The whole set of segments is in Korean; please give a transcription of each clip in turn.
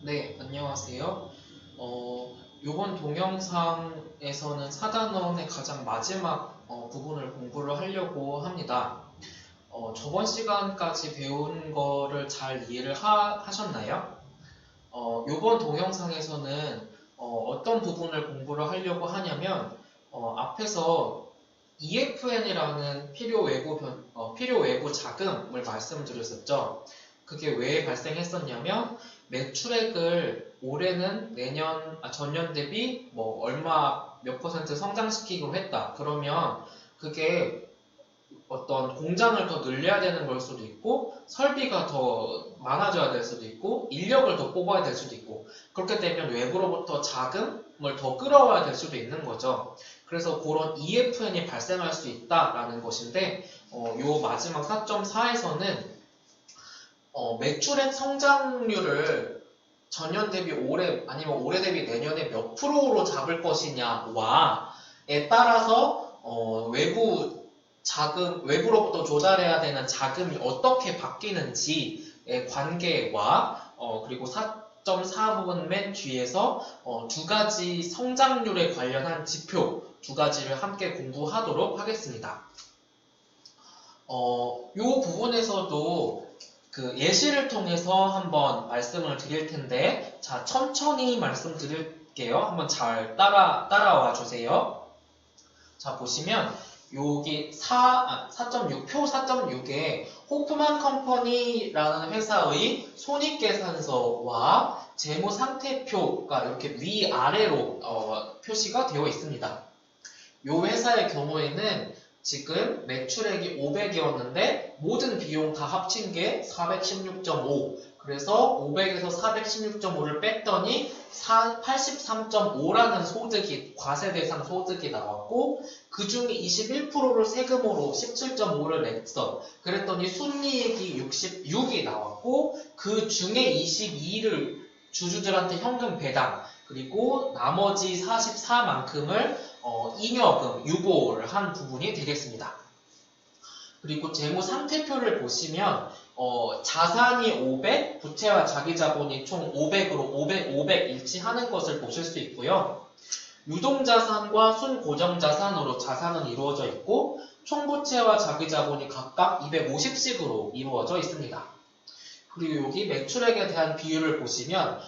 네, 안녕하세요. 이번 동영상에서는 4단원의 가장 마지막 부분을 공부를 하려고 합니다. 저번 시간까지 배운 거를 잘 이해를 하셨나요? 이번 동영상에서는 어떤 부분을 공부를 하려고 하냐면 앞에서 EFN이라는 필요 외부 자금을 말씀드렸었죠. 그게 왜 발생했었냐면 매출액을 올해는 전년 대비 뭐 얼마 몇 퍼센트 성장시키기로 했다. 그러면 그게 어떤 공장을 더 늘려야 되는 걸 수도 있고 설비가 더 많아져야 될 수도 있고 인력을 더 뽑아야 될 수도 있고 그렇게 되면 외부로부터 자금을 더 끌어와야 될 수도 있는 거죠. 그래서 그런 EFN이 발생할 수 있다라는 것인데 요 마지막 4.4에서는 매출액 성장률을 전년 대비 올해 아니면 올해 대비 내년에 몇 프로로 잡을 것이냐와에 따라서 외부로부터 조달해야 되는 자금이 어떻게 바뀌는지의 관계와 그리고 4.4 부분 맨 뒤에서 두 가지 성장률에 관련한 지표 두 가지를 함께 공부하도록 하겠습니다. 이 부분에서도 그 예시를 통해서 한번 말씀을 드릴 텐데, 자, 천천히 말씀드릴게요. 한번 잘 따라와 주세요. 자, 보시면, 여기 4.6, 표 4.6에 호프만 컴퍼니라는 회사의 손익계산서와 재무상태표가 이렇게 위아래로 표시가 되어 있습니다. 이 회사의 경우에는 지금 매출액이 500이었는데 모든 비용 다 합친 게 416.5. 그래서 500에서 416.5를 뺐더니 83.5라는 소득이 과세대상 소득이 나왔고 그 중에 21%를 세금으로 17.5를 냈어. 그랬더니 순이익이 66이 나왔고 그 중에 22를 주주들한테 현금 배당 그리고 나머지 44만큼을 잉여금, 유보를 한 부분이 되겠습니다. 그리고 재무 상태표를 보시면 자산이 500, 부채와 자기자본이 총 500으로 500 일치하는 것을 보실 수 있고요. 유동자산과 순고정자산으로 자산은 이루어져 있고 총부채와 자기자본이 각각 250씩으로 이루어져 있습니다. 그리고 여기 매출액에 대한 비율을 보시면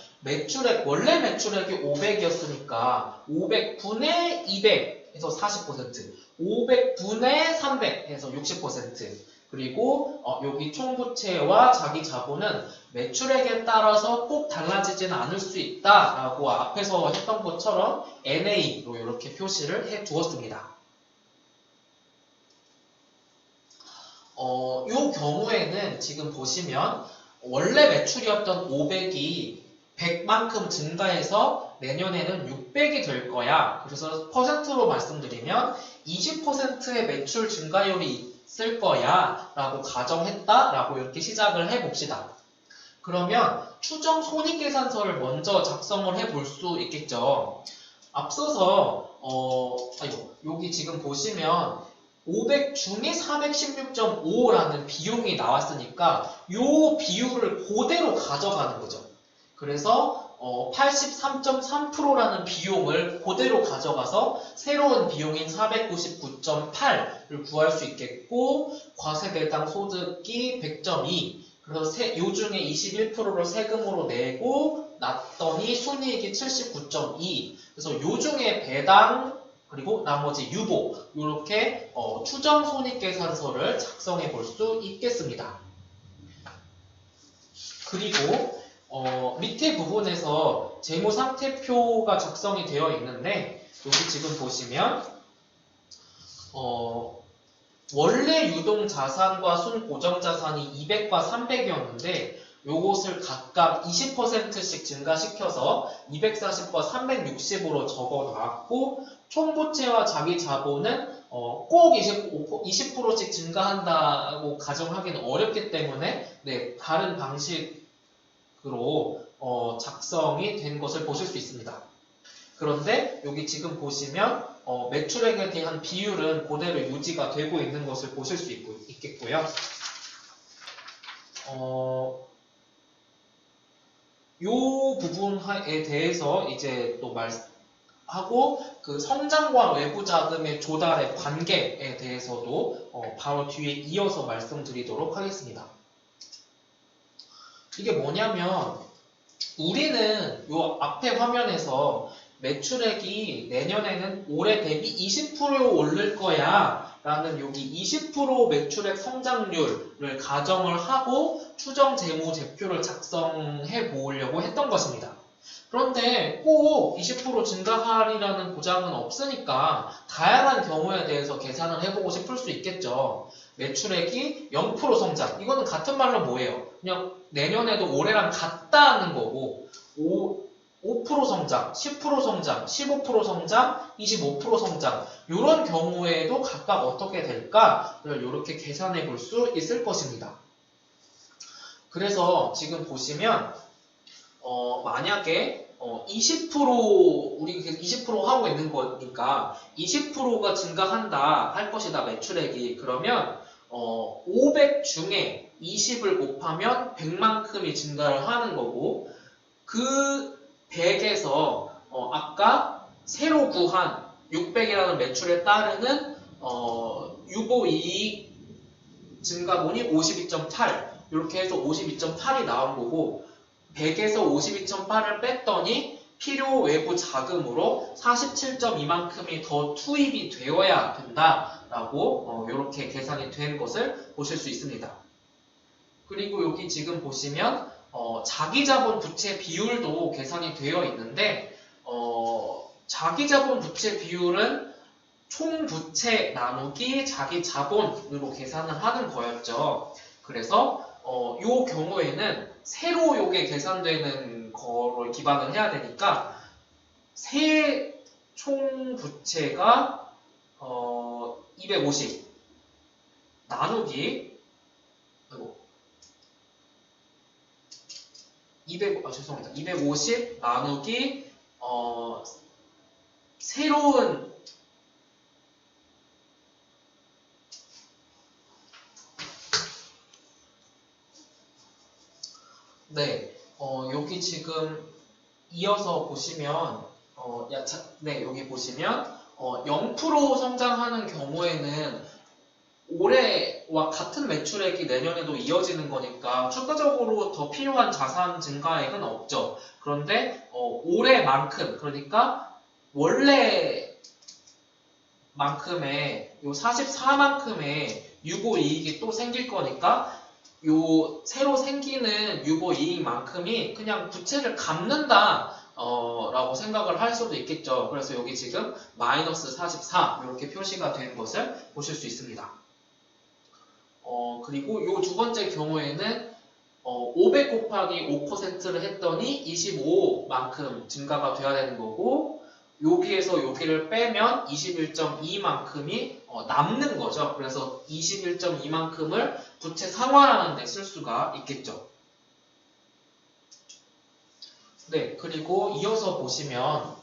원래 매출액이 500이었으니까 500분의 200에서 40%, 500분의 300에서 60%, 그리고 여기 총부채와 자기자본은 매출액에 따라서 꼭 달라지지는 않을 수 있다라고 앞에서 했던 것처럼 NA로 이렇게 표시를 해 두었습니다. 이 경우에는 지금 보시면 원래 매출이었던 500이 100만큼 증가해서 내년에는 600이 될 거야. 그래서 퍼센트로 말씀드리면 20%의 매출 증가율이 있을 거야 라고 가정했다 라고 이렇게 시작을 해봅시다. 그러면 추정 손익계산서를 먼저 작성을 해볼 수 있겠죠. 앞서서 여기 지금 보시면 500 중에 416.5라는 비용이 나왔으니까 이 비율을 그대로 가져가는 거죠. 그래서 83.3%라는 비용을 그대로 가져가서 새로운 비용인 499.8을 구할 수 있겠고 과세대상 소득이 100.2 그래서 이 중에 21%를 세금으로 내고 났더니 순이익이 79.2 그래서 요 중에 배당 그리고 나머지 유보 이렇게 추정 손익계산서를 작성해 볼 수 있겠습니다. 그리고 밑에 부분에서 재무상태표가 작성이 되어 있는데 여기 지금 보시면 원래 유동자산과 순고정자산이 200과 300이었는데 요것을 각각 20%씩 증가시켜서 240과 360으로 적어 놨고 총부채와 자기자본은 꼭 20%씩 증가한다고 가정하기는 어렵기 때문에 다른 방식으로 작성이 된 것을 보실 수 있습니다. 그런데 여기 지금 보시면 매출액에 대한 비율은 그대로 유지가 되고 있는 것을 보실 수 있겠고요. 요 부분에 대해서 이제 또 하고 그 성장과 외부 자금의 조달의 관계에 대해서도 바로 뒤에 이어서 말씀드리도록 하겠습니다. 이게 뭐냐면 우리는 요 앞에 화면에서 매출액이 내년에는 올해 대비 20% 오를 거야 라는 여기 20% 매출액 성장률을 가정을 하고 추정 재무제표를 작성해 보려고 했던 것입니다. 그런데 꼭 20% 증가하리라는 보장은 없으니까 다양한 경우에 대해서 계산을 해보고 싶을 수 있겠죠. 매출액이 0% 성장. 이거는 같은 말로 뭐예요? 그냥 내년에도 올해랑 같다는 거고 5% 성장, 10% 성장, 15% 성장, 25% 성장 이런 경우에도 각각 어떻게 될까를 이렇게 계산해 볼 수 있을 것입니다. 그래서 지금 보시면 만약에 20% 우리 20% 하고 있는 거니까 20%가 증가한다 할 것이다 매출액이. 그러면 500 중에 20을 곱하면 100만큼이 증가를 하는 거고 그 100에서 아까 새로 구한 600이라는 매출에 따르는 유보이익 증가분이 52.8 이렇게 해서 52.8이 나온 거고 100에서 52.8을 뺐더니 필요 외부 자금으로 47.2만큼이 더 투입이 되어야 된다라고 이렇게 계산이 된 것을 보실 수 있습니다. 그리고 여기 지금 보시면 자기자본 부채 비율도 계산이 되어 있는데 자기자본 부채 비율은 총 부채 나누기 자기자본으로 계산을 하는 거였죠. 그래서 이 경우에는 새로 요게 계산되는 거를 기반을 해야 되니까 새 총 부채가 250 나누기 250 나누기 새로운 여기 지금 이어서 보시면 여기 보시면 0% 성장하는 경우에는 올해와 같은 매출액이 내년에도 이어지는 거니까 추가적으로 더 필요한 자산 증가액은 없죠. 그런데 올해만큼 그러니까 원래만큼의 요 44만큼의 유보이익이 또 생길 거니까 요 새로 생기는 유보이익만큼이 그냥 부채를 갚는다 라고 생각을 할 수도 있겠죠. 그래서 여기 지금 마이너스 44 이렇게 표시가 된 것을 보실 수 있습니다. 그리고 요 두 번째 경우에는 500 곱하기 5%를 했더니 25만큼 증가가 돼야 되는 거고 여기에서 여기를 빼면 21.2만큼이 남는 거죠. 그래서 21.2만큼을 부채 상환하는 데 쓸 수가 있겠죠. 그리고 이어서 보시면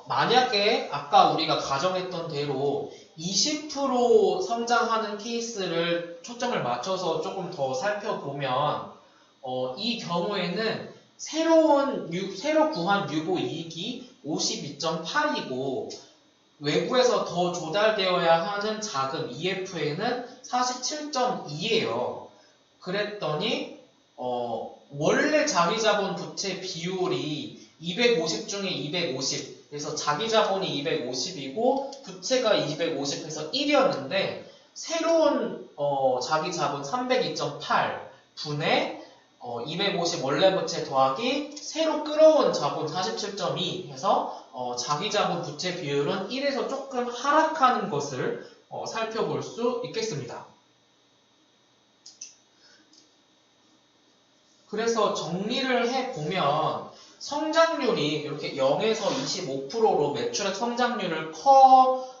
만약에 아까 우리가 가정했던 대로 20% 성장하는 케이스를 초점을 맞춰서 조금 더 살펴보면 이 경우에는 새로 구한 유보이익이 52.8이고 외부에서 더 조달되어야 하는 자금 EF에는 47.2예요. 그랬더니 원래 자기자본 부채 비율이 250 중에 250 그래서 자기자본이 250이고 부채가 250해서 1이었는데 새로운 자기자본 302.8 분의 250 원래 부채 더하기 새로 끌어온 자본 47.2 해서 자기자본 부채 비율은 1에서 조금 하락하는 것을 살펴볼 수 있겠습니다. 그래서 정리를 해보면 성장률이 이렇게 0에서 25%로 매출액 성장률을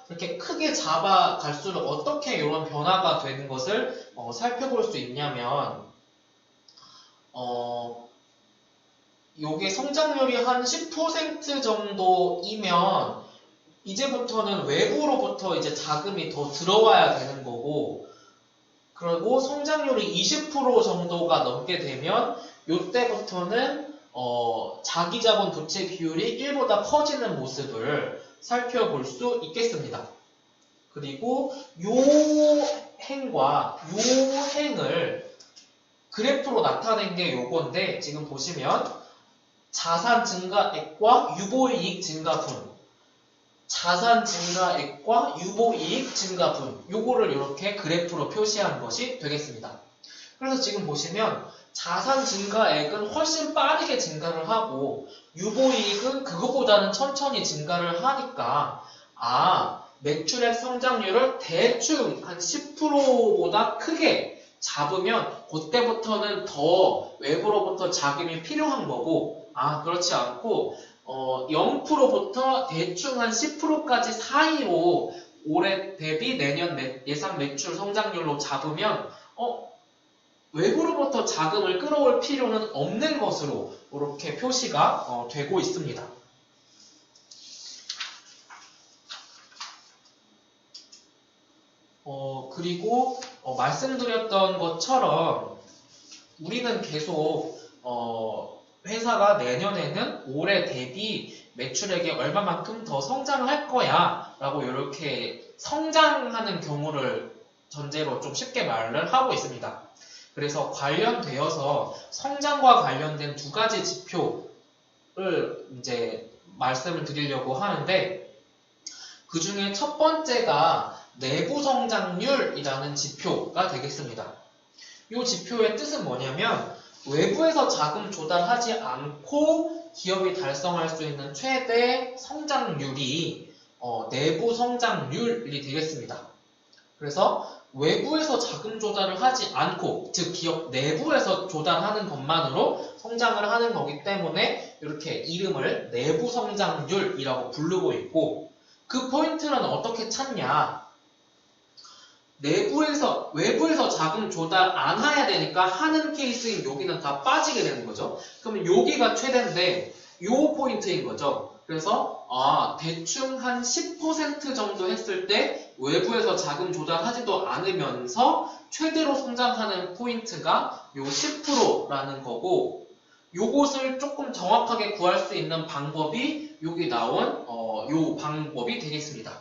이렇게 크게 잡아갈수록 어떻게 이런 변화가 되는 것을 살펴볼 수 있냐면 요게 성장률이 한 10% 정도이면 이제부터는 외부로부터 이제 자금이 더 들어와야 되는 거고 그리고 성장률이 20% 정도가 넘게 되면 요때부터는 자기 자본 부채 비율이 1보다 커지는 모습을 살펴볼 수 있겠습니다. 그리고 요 행과 요 행을 그래프로 나타낸 게 요건데, 지금 보시면 자산 증가액과 유보이익 증가분, 자산 증가액과 유보이익 증가분, 요거를 이렇게 그래프로 표시한 것이 되겠습니다. 그래서 지금 보시면 자산 증가액은 훨씬 빠르게 증가를 하고 유보이익은 그것보다는 천천히 증가를 하니까, 매출액 성장률을 대충 한 10%보다 크게 잡으면 그때부터는 더 외부로부터 자금이 필요한 거고, 그렇지 않고 0%부터 대충 한 10%까지 사이로 올해 대비 내년 예상 매출 성장률로 잡으면 외부로부터 자금을 끌어올 필요는 없는 것으로 이렇게 표시가 되고 있습니다. 그리고 말씀드렸던 것처럼 우리는 계속 회사가 내년에는 올해 대비 매출액이 얼마만큼 더 성장을 할 거야 라고 이렇게 성장하는 경우를 전제로 좀 쉽게 말을 하고 있습니다. 그래서 관련되어서 성장과 관련된 두 가지 지표를 이제 말씀을 드리려고 하는데, 그 중에 첫 번째가 내부 성장률이라는 지표가 되겠습니다. 이 지표의 뜻은 뭐냐면, 외부에서 자금 조달하지 않고 기업이 달성할 수 있는 최대 성장률이 내부 성장률이 되겠습니다. 그래서 외부에서 자금 조달을 하지 않고, 즉 기업 내부에서 조달하는 것만으로 성장을 하는 거기 때문에 이렇게 이름을 내부 성장률이라고 부르고 있고, 그 포인트는 어떻게 찾냐? 외부에서 자금 조달 안 해야 되니까 하는 케이스인 여기는 다 빠지게 되는 거죠. 그러면 여기가 최대인데 요 포인트인 거죠. 그래서 대충 한 10% 정도 했을 때 외부에서 자금 조달하지도 않으면서 최대로 성장하는 포인트가 요 10%라는 거고, 요것을 조금 정확하게 구할 수 있는 방법이 여기 나온 요 방법이 되겠습니다.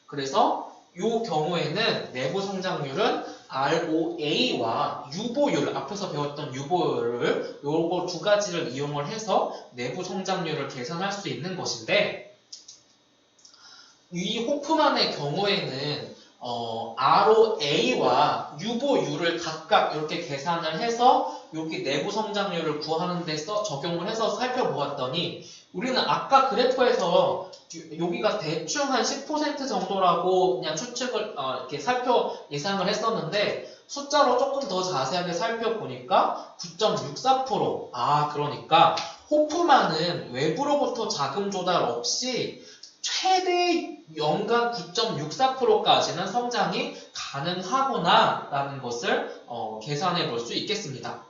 그래서 요 경우에는 내부 성장률은 ROA와 유보율, 앞에서 배웠던 유보율을 요거 두 가지를 이용을 해서 내부 성장률을 계산할 수 있는 것인데, 이 호프만의 경우에는 ROA와 유보율을 각각 이렇게 계산을 해서 여기 내부 성장률을 구하는 데서 적용을 해서 살펴보았더니, 우리는 아까 그래프에서 여기가 대충 한 10% 정도라고 그냥 추측을 이렇게 예상을 했었는데, 숫자로 조금 더 자세하게 살펴보니까 9.64%. 그러니까 호프만은 외부로부터 자금 조달 없이 최대 연간 9.64%까지는 성장이 가능하구나 라는 것을 계산해 볼 수 있겠습니다.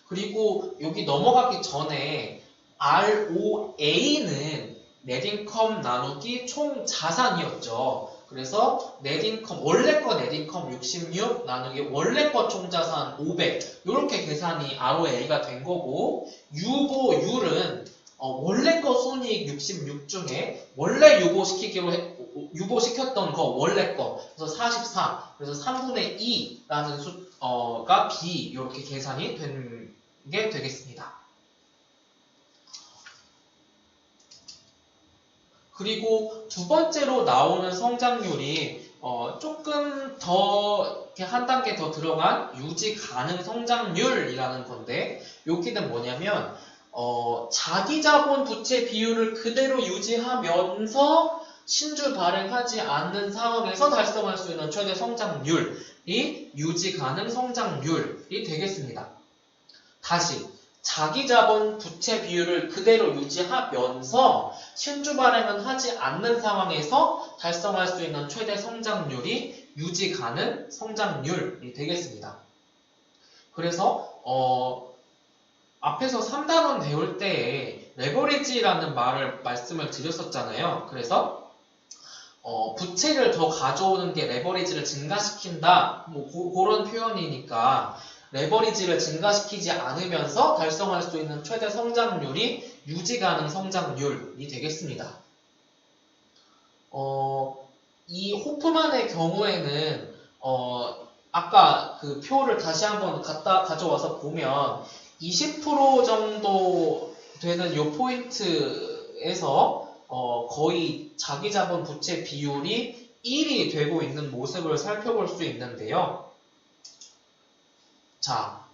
그리고 여기 넘어가기 전에 ROA는 넷인컴 나누기 총 자산이었죠. 그래서 넷인컴, 원래 거 넷인컴 66 나누기 원래 거 총 자산 500, 이렇게 계산이 ROA가 된 거고, 유보율은 원래 거 순이익 66 중에 원래 유보시켰던 거 원래 거, 그래서 44, 그래서 3분의 2라는 수가 B, 이렇게 계산이 된 게 되겠습니다. 그리고 두 번째로 나오는 성장률이 조금 더 한 단계 더 들어간 유지 가능 성장률이라는 건데, 여기는 뭐냐면 자기 자본 부채 비율을 그대로 유지하면서 신주 발행하지 않는 상황에서 달성할 수 있는 최대 성장률이 유지 가능 성장률이 되겠습니다. 다시 자기 자본 부채 비율을 그대로 유지하면서 신주 발행은 하지 않는 상황에서 달성할 수 있는 최대 성장률이 유지 가능 성장률이 되겠습니다. 그래서 앞에서 3단원 배울 때에 레버리지라는 말씀을 드렸었잖아요. 그래서 부채를 더 가져오는 게 레버리지를 증가시킨다, 그런 표현이니까 레버리지를 증가시키지 않으면서 달성할 수 있는 최대 성장률이 유지 가능 성장률이 되겠습니다. 이 호프만의 경우에는 아까 그 표를 다시 한번 가져와서 보면 20% 정도 되는 요 포인트에서 거의 자기 자본 부채 비율이 1이 되고 있는 모습을 살펴볼 수 있는데요. 자,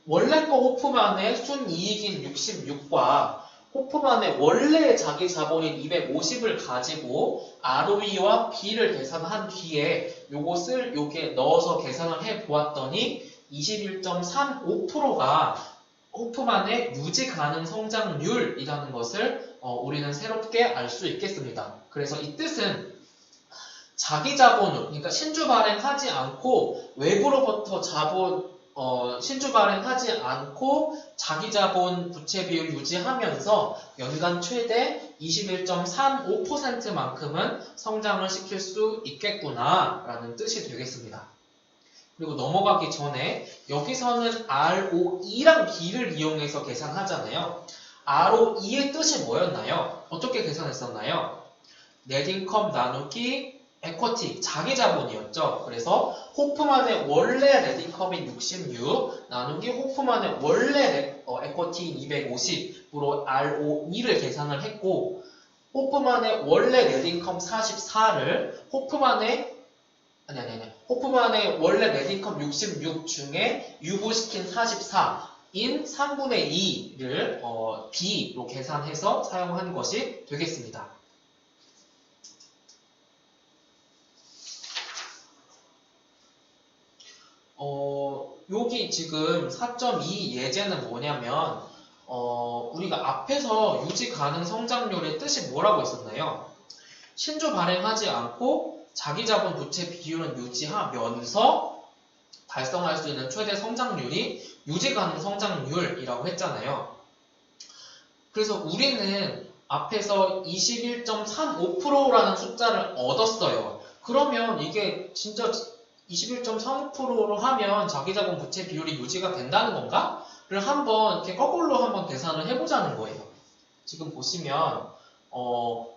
원래 거 호프만의 순이익인 66과 호프만의 원래 자기 자본인 250을 가지고 ROE와 B를 계산한 뒤에 요것을 여기에 넣어서 계산을 해 보았더니 21.35%가 호프만의 유지 가능 성장률이라는 것을 우리는 새롭게 알 수 있겠습니다. 그래서 이 뜻은 자기 자본을, 그러니까 신주 발행하지 않고 외부로부터 신주 발행하지 않고 자기 자본 부채 비율 유지하면서 연간 최대 21.35%만큼은 성장을 시킬 수 있겠구나 라는 뜻이 되겠습니다. 그리고 넘어가기 전에 여기서는 ROE랑 B를 이용해서 계산하잖아요. ROE의 뜻이 뭐였나요? 어떻게 계산했었나요? 넷인컴 나누기 에쿼티, 자기 자본이었죠. 그래서 호프만의 원래 넷인컴인 66 나누기 호프만의 원래 에쿼티인 250으로 ROE를 계산을 했고, 호프만의 원래 넷인컴 44를 호프만의 원래 넷인컴 66 중에 유보시킨 44인 3분의 2를 B로 계산해서 사용한 것이 되겠습니다. 여기 지금 4.2 예제는 뭐냐면 우리가 앞에서 유지 가능 성장률의 뜻이 뭐라고 했었나요? 신주 발행하지 않고 자기 자본 부채 비율은 유지하면서 달성할 수 있는 최대 성장률이 유지 가능 성장률이라고 했잖아요. 그래서 우리는 앞에서 21.35%라는 숫자를 얻었어요. 그러면 이게 진짜 21.35%로 하면 자기 자본 부채 비율이 유지가 된다는 건가? 를 한번 이렇게 거꾸로 한번 계산을 해보자는 거예요. 지금 보시면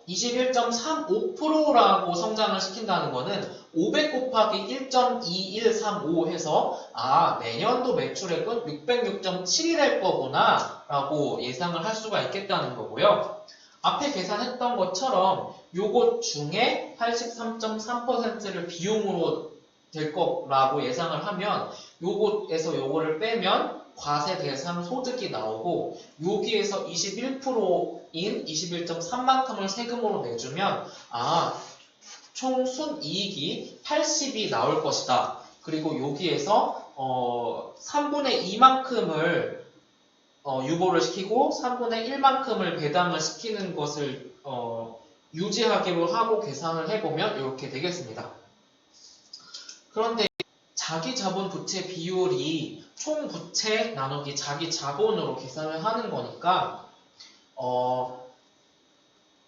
21.35%라고 성장을 시킨다는 거는 500 곱하기 1.2135 해서 내년도 매출액은 606.7이 될 거구나 라고 예상을 할 수가 있겠다는 거고요. 앞에 계산했던 것처럼 요것 중에 83.3%를 비용으로 될 거라고 예상을 하면 요것에서 요거를 빼면 과세 대상 소득이 나오고 여기에서 21%인 21.3만큼을 세금으로 내주면 총 순이익이 80이 나올 것이다. 그리고 여기에서 3분의 2만큼을 유보를 시키고 3분의 1만큼을 배당을 시키는 것을 유지하기로 하고 계산을 해보면 이렇게 되겠습니다. 그런데 자기 자본 부채 비율이 총 부채 나누기 자기 자본으로 계산을 하는 거니까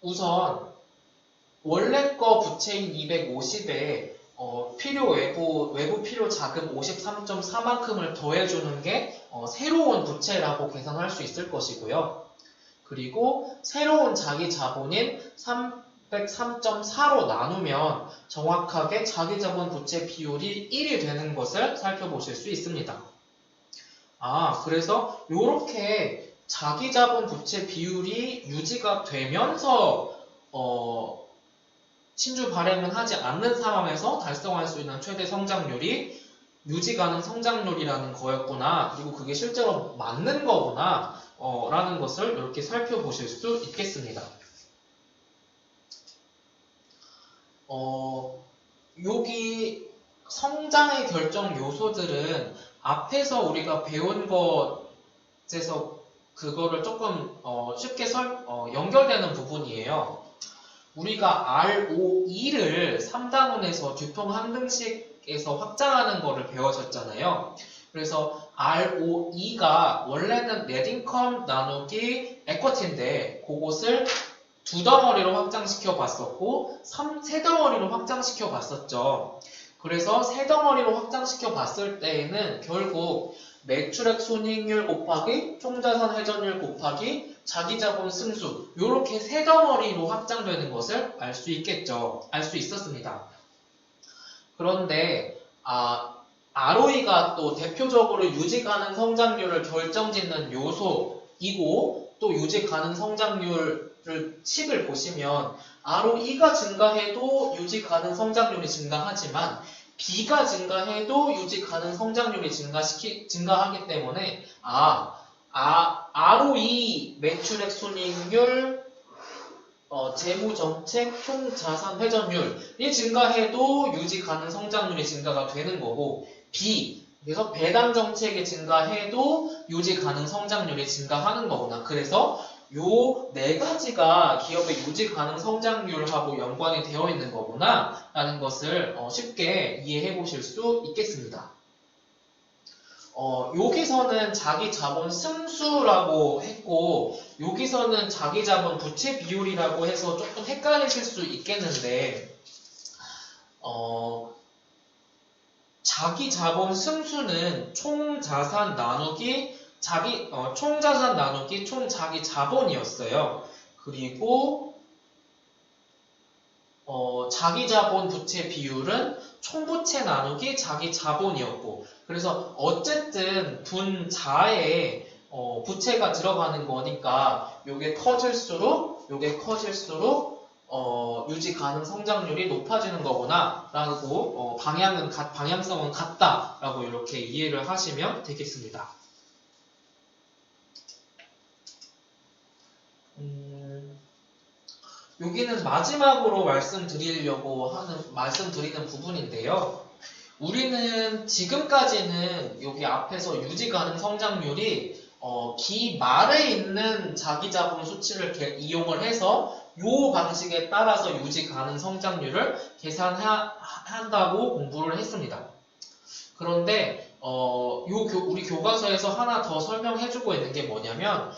우선 원래 거 부채인 250에 외부 필요 자금 53.4만큼을 더해주는 게 새로운 부채라고 계산할 수 있을 것이고요. 그리고 새로운 자기 자본인 303.4로 나누면 정확하게 자기 자본 부채 비율이 1이 되는 것을 살펴보실 수 있습니다. 그래서 이렇게 자기 자본 부채 비율이 유지가 되면서 신주 발행을 하지 않는 상황에서 달성할 수 있는 최대 성장률이 유지 가능 성장률이라는 거였구나. 그리고 그게 실제로 맞는 거구나. 라는 것을 이렇게 살펴보실 수 있겠습니다. 여기 성장의 결정 요소들은 앞에서 우리가 배운 것에서 그거를 조금 쉽게 연결되는 부분이에요. 우리가 ROE를 3단원에서 듀퐁 항등식에서 확장하는 거를 배우셨잖아요. 그래서 ROE가 원래는 넷인컴 나누기 에쿼티인데 그것을 두 덩어리로 확장시켜 봤었고 세 덩어리로 확장시켜 봤었죠. 그래서 세 덩어리로 확장시켜 봤을 때에는 결국 매출액 순이익률 곱하기 총자산 회전율 곱하기 자기자본 승수 이렇게 세 덩어리로 확장되는 것을 알 수 있겠죠. 알 수 있었습니다. 그런데 ROE가 또 대표적으로 유지 가능 성장률을 결정짓는 요소이고 또 유지 가능 성장률을 칙을 보시면 ROE가 증가해도 유지 가능 성장률이 증가하지만 B가 증가해도 유지 가능 성장률이 증가하기 때문에 ROE 매출액 순이익률 재무정책 총자산 회전율이 증가해도 유지 가능 성장률이 증가가 되는 거고 B 그래서 배당 정책이 증가해도 유지 가능 성장률이 증가하는 거구나. 그래서 요 네 가지가 기업의 유지 가능 성장률하고 연관이 되어 있는 거구나 라는 것을 쉽게 이해해 보실 수 있겠습니다. 여기서는 자기 자본 승수라고 했고 여기서는 자기 자본 부채 비율이라고 해서 조금 헷갈리실 수 있겠는데 자기 자본 승수는 총자산 나누기 총자산 나누기 총자기 자본이었어요. 그리고 자기 자본 부채 비율은 총부채 나누기 자기 자본이었고 그래서 어쨌든 분자에 부채가 들어가는 거니까 요게 커질수록 유지 가능 성장률이 높아지는 거구나 라고 방향성은 같다 라고 이렇게 이해를 하시면 되겠습니다. 여기는 마지막으로 말씀드리는 부분인데요. 우리는 지금까지는 여기 앞에서 유지 가능 성장률이 기말에 있는 자기자본 수치를 이용을 해서 이 방식에 따라서 유지 가능 성장률을 계산한다고 공부를 했습니다. 그런데 우리 교과서에서 하나 더 설명해주고 있는 게 뭐냐면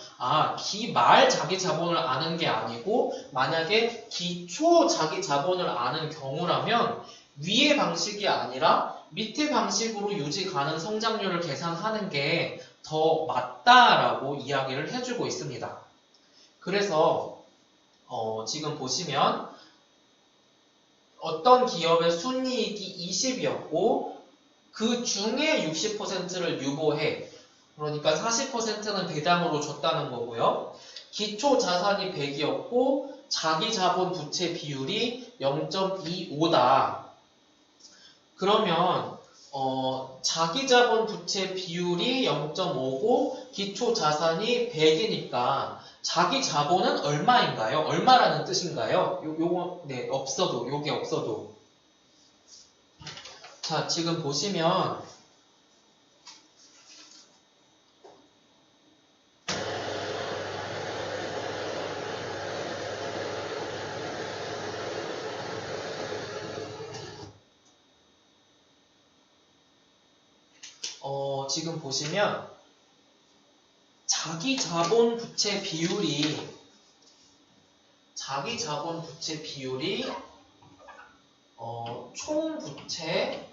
기말 자기자본을 아는 게 아니고 만약에 기초 자기자본을 아는 경우라면 위의 방식이 아니라 밑의 방식으로 유지 가능 성장률을 계산하는 게 더 맞다라고 이야기를 해주고 있습니다. 그래서 지금 보시면 어떤 기업의 순이익이 20이었고 그 중에 60%를 유보해. 그러니까 40%는 배당으로 줬다는 거고요. 기초 자산이 100이었고 자기 자본 부채 비율이 0.25다. 그러면 자기 자본 부채 비율이 0.5고 기초 자산이 100이니까 자기 자본은 얼마인가요? 얼마라는 뜻인가요? 요게 없어도. 자, 지금 보시면 자기 자본 부채 비율이 총 부채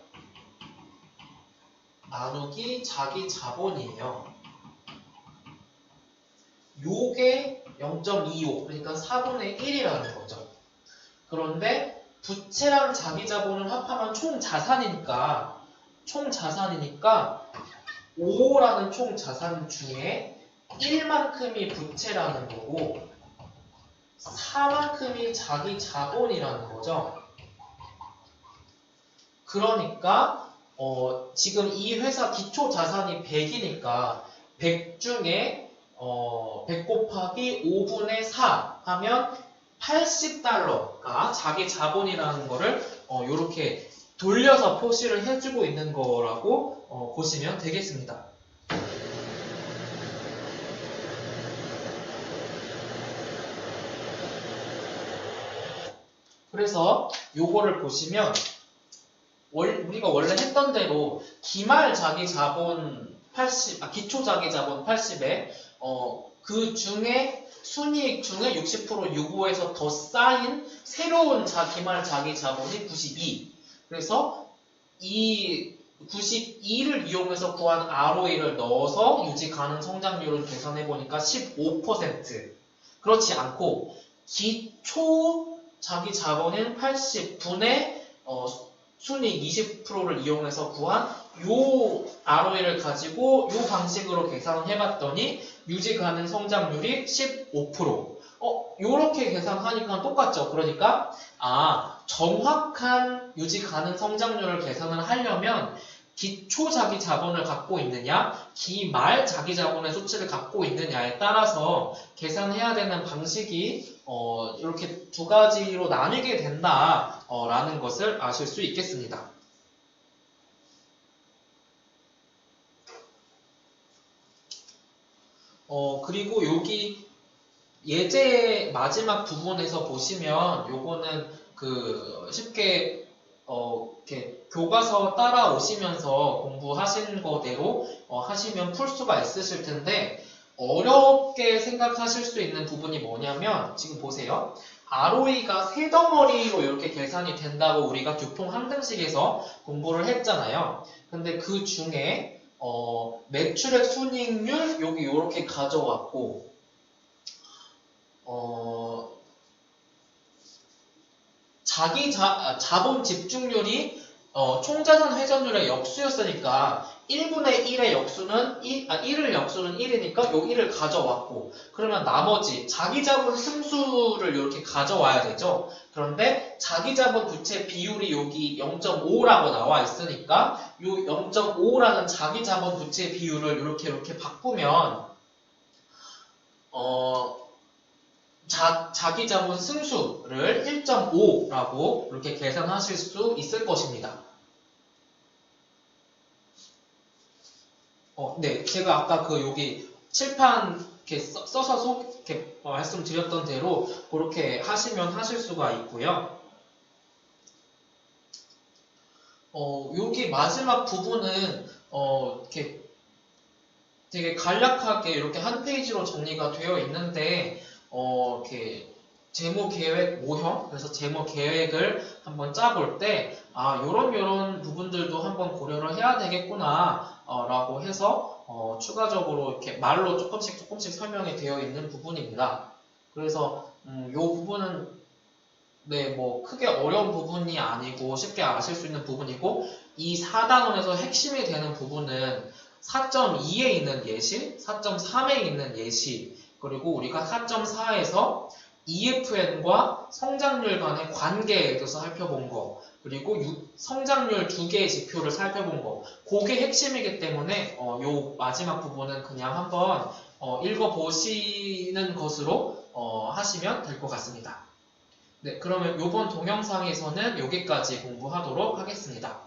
나누기 자기 자본이에요. 요게 0.25 그러니까 4분의 1이라는 거죠. 그런데 부채랑 자기 자본을 합하면 총 자산이니까 5라는 총 자산 중에 1만큼이 부채라는 거고 4만큼이 자기 자본이라는 거죠. 그러니까 지금 이 회사 기초 자산이 100이니까 100 중에 100 곱하기 5분의 4 하면 $80가 자기 자본이라는 거를 이렇게 돌려서 표시를 해주고 있는 거라고 보시면 되겠습니다. 그래서 요거를 보시면 우리가 원래 했던 대로 기말 자기 자본 80, 기초 자기 자본 80에 그 중에 순이익 중에 60% 유보해서 더 쌓인 새로운 기말 자기 자본이 92. 그래서 이 92를 이용해서 구한 ROE를 넣어서 유지 가능 성장률을 계산해 보니까 15%. 그렇지 않고 기초 자기 자본인 80분의 순이익 20%를 이용해서 구한 요 ROE를 가지고 요 방식으로 계산을 해봤더니 유지 가능 성장률이 15%. 요렇게 계산하니까 똑같죠. 그러니까 정확한 유지 가능 성장률을 계산을 하려면 기초 자기 자본을 갖고 있느냐, 기말 자기 자본의 수치를 갖고 있느냐에 따라서 계산해야 되는 방식이 이렇게 두 가지로 나뉘게 된다라는 것을 아실 수 있겠습니다. 그리고 여기 예제 마지막 부분에서 보시면 요거는 쉽게 이렇게 교과서 따라오시면서 공부하신 거대로 하시면 풀 수가 있으실 텐데 어렵게 생각하실 수 있는 부분이 뭐냐면 지금 보세요. ROE가 세 덩어리로 이렇게 계산이 된다고 우리가 교통 항등식에서 공부를 했잖아요. 근데 그 중에 매출액 순이익률 여기 이렇게 가져왔고 자본 집중률이 총자산 회전율의 역수였으니까 1분의 1의 역수는 1을 역수는 1이니까 요 1을 가져왔고 그러면 나머지 자기자본 승수를 이렇게 가져와야 되죠. 그런데 자기자본 부채 비율이 여기 0.5라고 나와 있으니까 요 0.5라는 자기자본 부채 비율을 이렇게 바꾸면 자기자본 승수를 1.5라고 이렇게 계산하실 수 있을 것입니다. 네, 제가 아까 여기 칠판 이렇게 써서 이렇게 말씀드렸던 대로 그렇게 하시면 하실 수가 있고요. 여기 마지막 부분은 이렇게 되게 간략하게 이렇게 한 페이지로 정리가 되어 있는데 이렇게 재무 계획 모형, 그래서 재무 계획을 한번 짜볼 때, 요런 부분들도 한번 고려를 해야 되겠구나, 라고 해서, 추가적으로 이렇게 말로 조금씩 설명이 되어 있는 부분입니다. 그래서, 요 부분은, 네, 뭐, 크게 어려운 부분이 아니고 쉽게 아실 수 있는 부분이고, 이 4단원에서 핵심이 되는 부분은 4.2에 있는 예시, 4.3에 있는 예시, 그리고 우리가 4.4에서 EFN과 성장률 간의 관계에 대해서 살펴본 거, 그리고 성장률 두 개의 지표를 살펴본 거, 그게 핵심이기 때문에 요 마지막 부분은 그냥 한번 읽어보시는 것으로 하시면 될 것 같습니다. 네, 그러면 이번 동영상에서는 여기까지 공부하도록 하겠습니다.